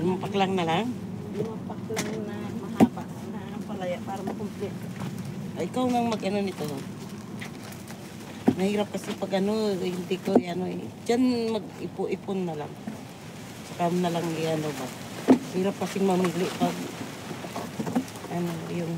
Lumapak lang na lang? Lumapak lang na mahaba na palaya para makumplit. Ay, ikaw nang mag-ano nito. Mahirap kasi pag ano, hindi ko ano eh. Diyan mag-ipo-ipon na lang. Saka na lang ano ba. Hirap kasi mamili pag ano yung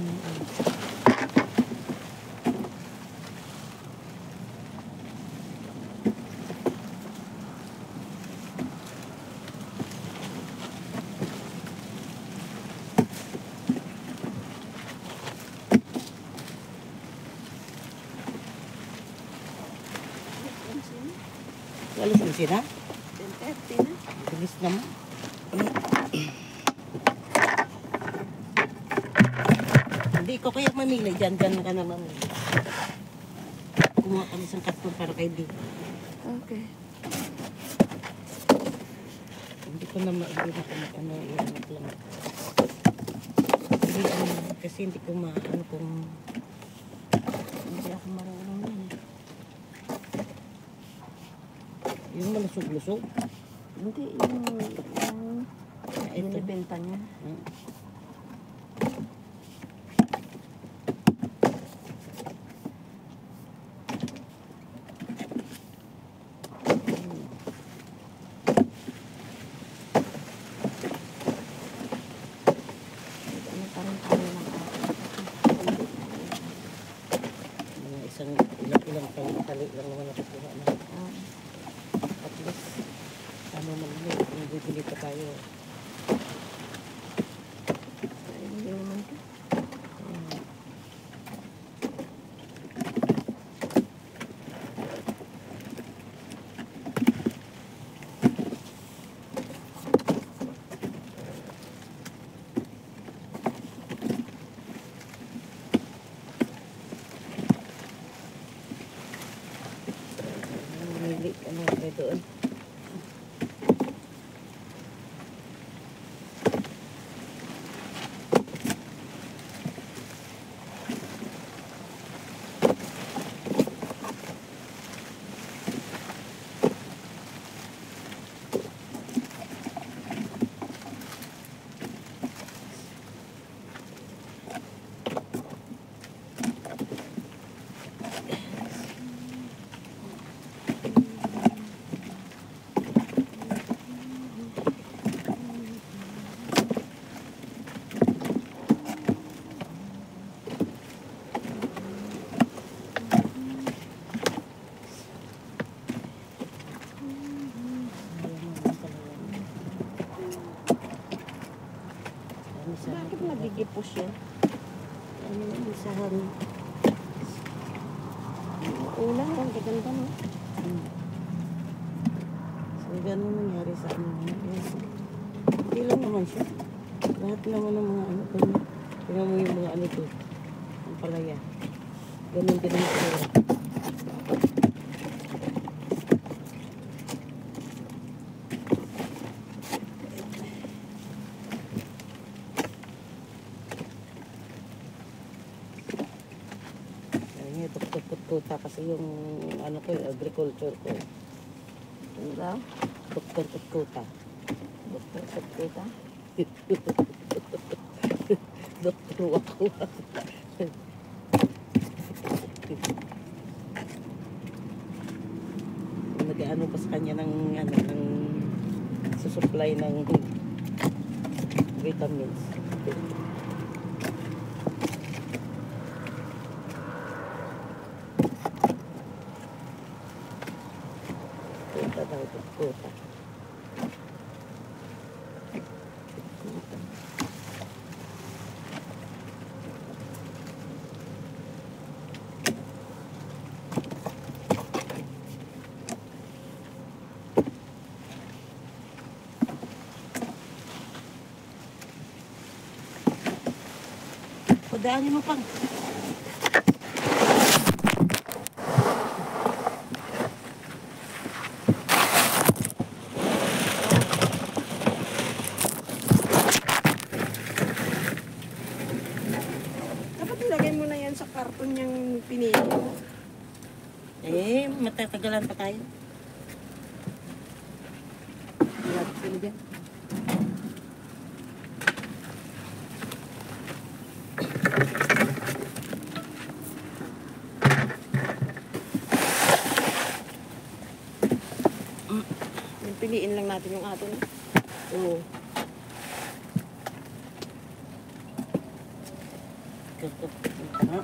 alas na sila? 10:30 na. Bilis naman. Hindi ko kaya mamili. Diyan ka na mamili. Kumuha ka ng isang karton para kay Di. Okay. Hindi ko na ano, ianap lang. Hindi, kasi hindi ko maano kung Hindi ako marunong yun. yung malusog-lusog. Hindi, yung binibenta niya. Ano pa rin tayo ng Mga isang ilang tali lang naman nakukuha na. At least, ano naman yun, kung bibili pa tayo. hindi naman ka. Mamili ka na kayo doon. Bakit nagigipos yun? Ano yung isahan? Ulang, ang gaganda no? So, gano'n nangyari sa ano. Hindi lang naman siya. Lahat naman ng mga ano. Tingnan mo yung mga ano to. Ang palaya. Ganun din ang itsura. Doktor-doktor kasi yung ano ko, yung agriculture ko. Ano daw? Doktor-doktor. Doktor. Doktor ako. Nag-ano pa sa kanya ng ano, ng susupply ng vitamins. Kuta daw, kuta. Daanin mo pang. Dapat ilagay mo na yan sa karton yung pinili mo. Eh, matatagalan pa tayo. Wala sila dyan. Piliin lang natin yung atin. Oo. Ha?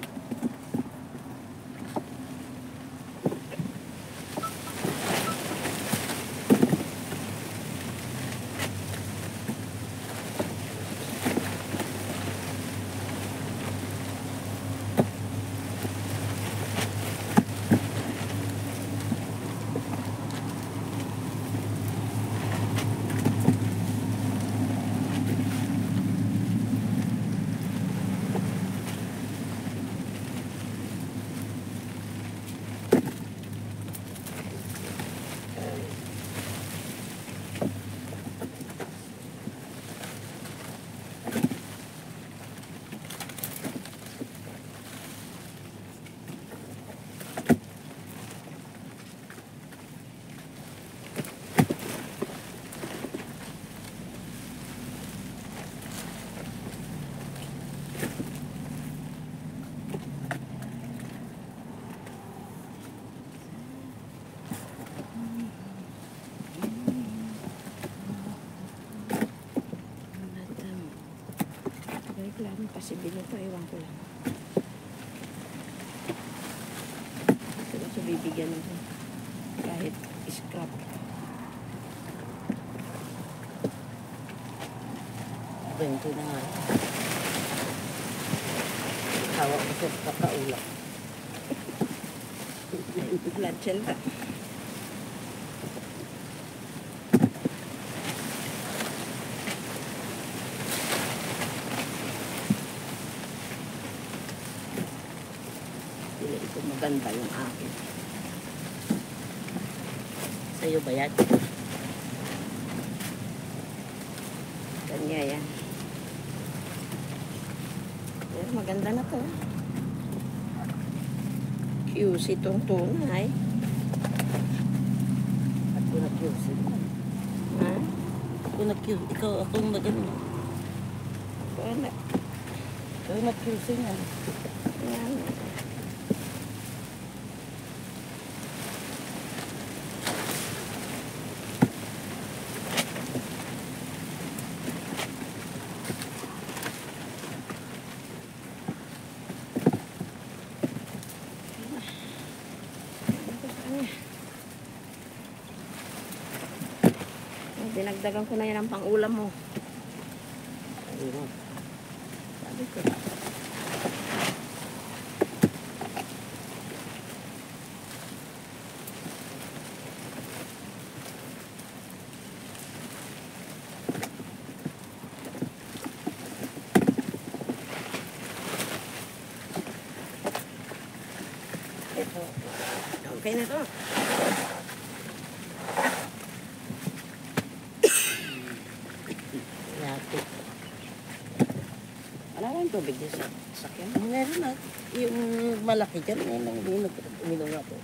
Reklamo kasi binito, ewan ko lang. Ito ba siya bibigyan nito? Kahit scrap. Ganito na nga. Hawak ko sa kakaulak. Blood cell ka. Hindi ito maganda yung akin. Sa'yo ba yan? Kanya yan. Pero maganda na to. QC itong tunay. At kung nag-QC mo. Ha? Kung nag-QC, ikaw akong maganda. Wala. Ikaw nag-QC nga. Yan. Dinagdagan ko na yan ang pang-ulam mo. Sabi mo. Sabi ko. Ito. Okay na to. Lapit. Wala lang tubig din sa sakyan. Meron na. Yung malaki dyan, yun ang uminom na po.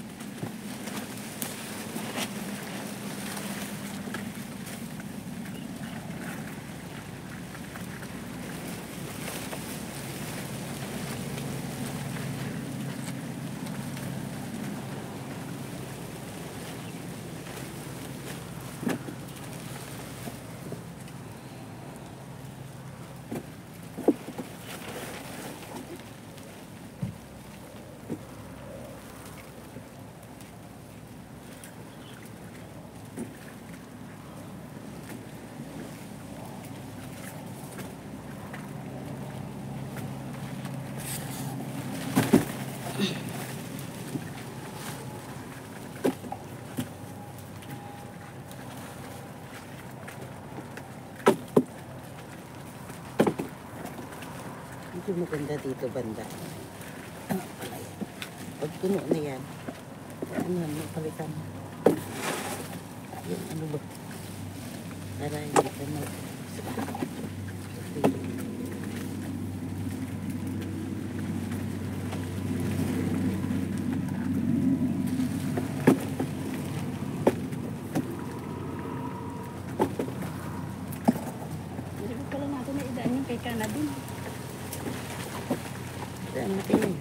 Ito maganda dito banda. Ano pala yan? Pag puno na yan, ano yan, palitan mo. Yung ano ba? Para hindi ka mag... Hindi ko pala natin na idaan yung kay Canadin. Daan natin yun.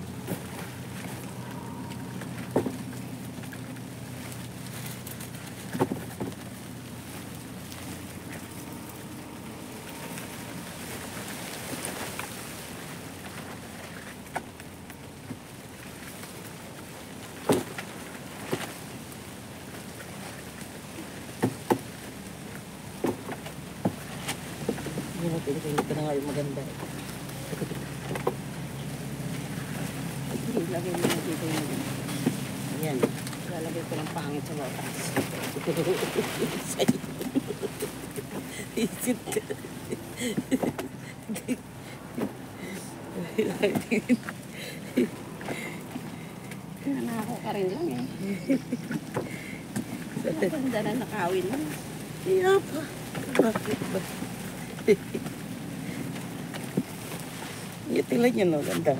Tingin ka na nga yung maganda. Ilagay mo na dito yung Ayan. lalagay ko ng pangit sa batas. Isip ka. Nanako ka rin lang eh. Maganda na nakawin lang. Iya pa. Bakit ba? Tingnan nyo, no? Ganda.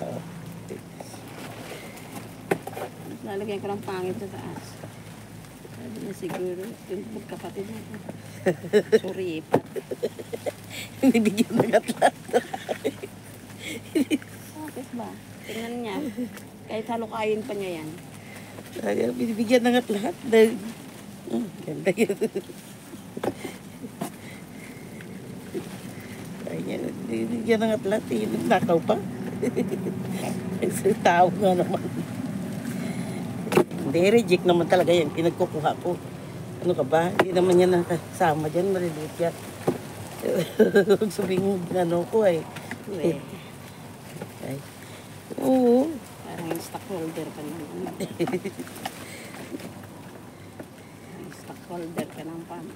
Lalagyan ko ng pangit sa taas. Sabi na siguro, yung magkapatid mo. Sorry, ipat. Hindi bigyan ng atlat. Bakit ba? Tingnan niya. Kahit halukayin pa niya yan. Ay, binibigyan na nga lahat. Ganda yun. Ay, binibigyan na nga lahat. Nakaw pa. Sa tao nga naman. Hindi, reject naman talaga yan. Pinagkukuha ko. Ano ka ba? Hindi naman yan nakasama dyan. Maliliit yan. Sabihin ano ko ay. Uwe. Ay. Oo. Parang yung stockholder ka naman. Stockholder ka ng pan.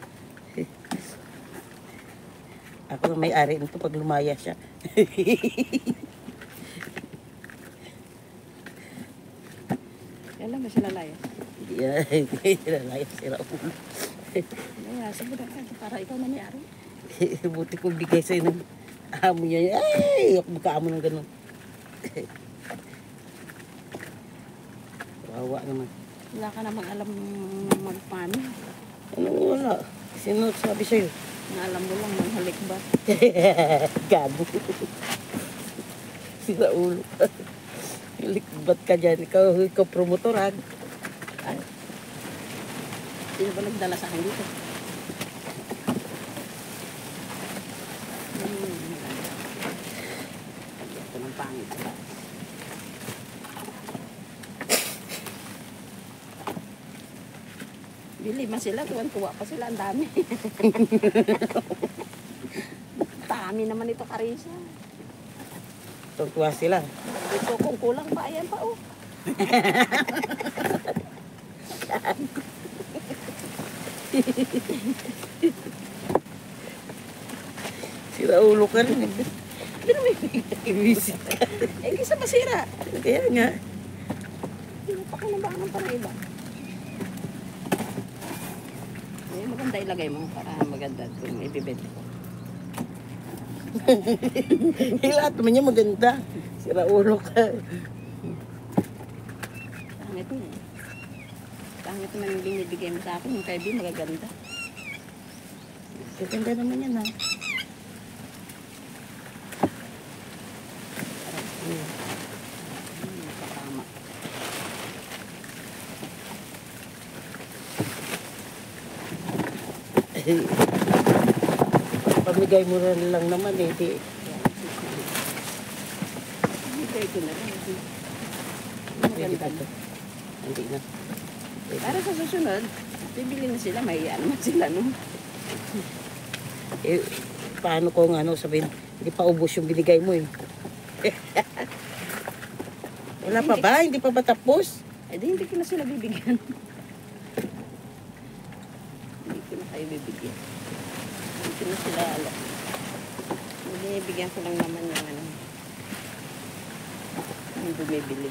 Ako ang may-ari nito pag lumaya siya. Kailan ba sila layas? Hindi lalaya sila ulo. Layas, sabi na ka, para ikaw na may-ari. Buti kong bigay sa'yo ng amo niya. Ay, ako magkaamo ng ganun. Wawa naman. Wala ka namang alam magpano. Ano wala? Sino sabi sa'yo? Naalam mo lang ng halik ba? Gago. Sira ulo. Likbat ka dyan. Ikaw promotoran. Ay. Sino ba nagdala sa akin dito? Ito ng pangit. Bili man sila, tuwan-tuwa pa sila, ang dami. Dami naman ito, Karisa. Tungtuwa sila. Ito kung kulang pa, ayan pa, oh. Sira ulo ka rin. Hindi naman Iwisit ka. eh, isa masira. Kaya nga. Pinapakinabangan pa ng iba. Eh, maganda ilagay mo para maganda kung ibibenta ko. Lahat naman niya maganda. Sira ulo ka. Pangit mo eh. Pangit naman yung binibigay mo sa akin. Yung kaibi magaganda. Ganda naman yan ha. Kasama. Pamigay mo rin lang naman eh. Di. Ibigay ko na lang. Pwede Maganda. ba ito? Hindi na. Para sa susunod, bibili na sila. May naman sila no. Eh, paano ko nga ano sabihin, hindi pa ubos yung binigay mo eh. Wala pa ba? Hindi pa ba tapos? Eh di hindi ko na sila bibigyan. Hindi ko na kayo bibigyan. Hindi ko na sila alam. Binibigyan ko lang naman yung ano. Yung bumibili.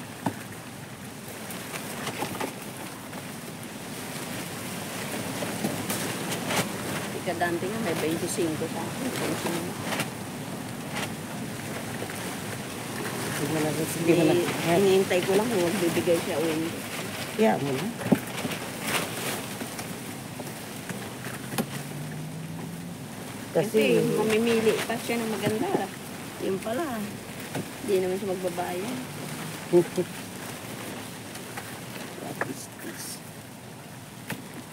Ikadante nga may 25 sa akin. Hindi mo na. Hindi mo na. Hinihintay ko lang kung magbibigay siya o hindi. Kaya mo na. Kasi Kasi, mamimili pa siya ng maganda. Yun pala. Hindi naman siya magbabayad. what is this?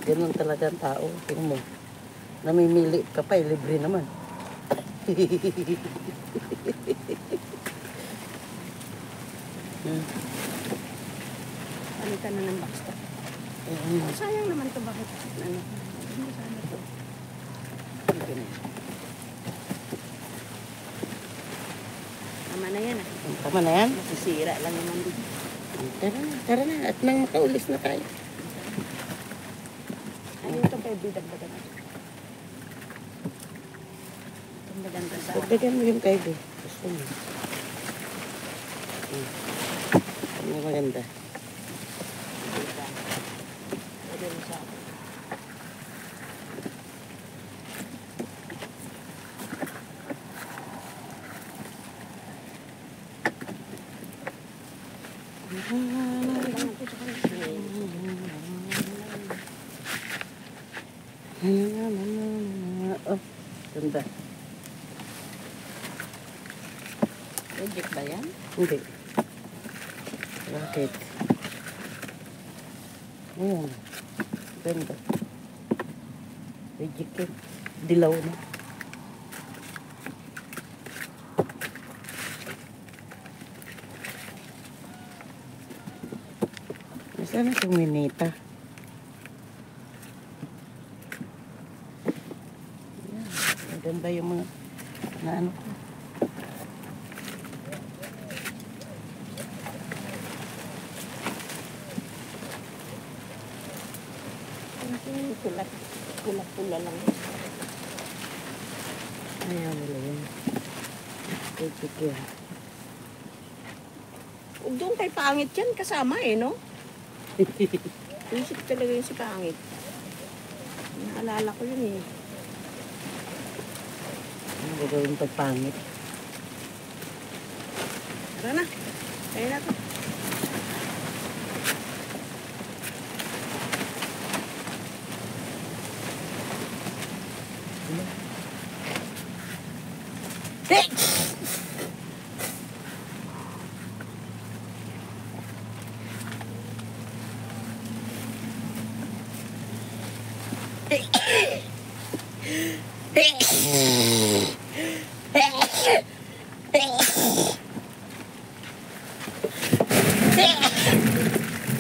Ganun talaga ang tao. Tingnan mo. Namimili ka pa, libre naman. Palitan na ng box to. Sayang naman to, bakit? Ano? Hindi sana to. Hindi na. Tama na yan. Masisira lang naman din. Tara na. At nang makaulis na tayo. Ano ito kay bidagdagan natin? Itong maganda sa Pagdagan mo yung kayo. Gusto mo. Ano maganda? Pwede mo sa akin. Oh, ganda. Project ba yan? Hindi. Bakit? Ayan. Ganda. Reject. Dilaw na. Nasaan na itong minita? Ayan. Maganda yung mga na ano ko. Pula lang. Ayaw nila yun. Reject yan. Doon kay pangit yan, kasama eh, no? Isip talaga yun si pangit. Naalala ko yun eh. Ano gagawin pag pangit? Tara na. Kaya na to.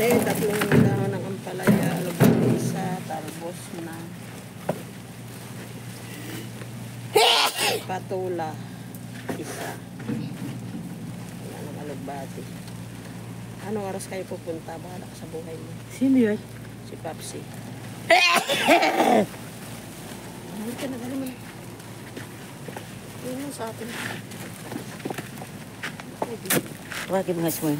Tatlong dahon ng ampalaya, lubang isa, talbos na. Patula, isa. Wala nang alugbati. Anong oras kayo pupunta? Bahala ka sa buhay mo. Sino yun? Si Papsi. Ay, ka na, dali mo na. Yun lang sa atin. Tawagin mo nga si Moy.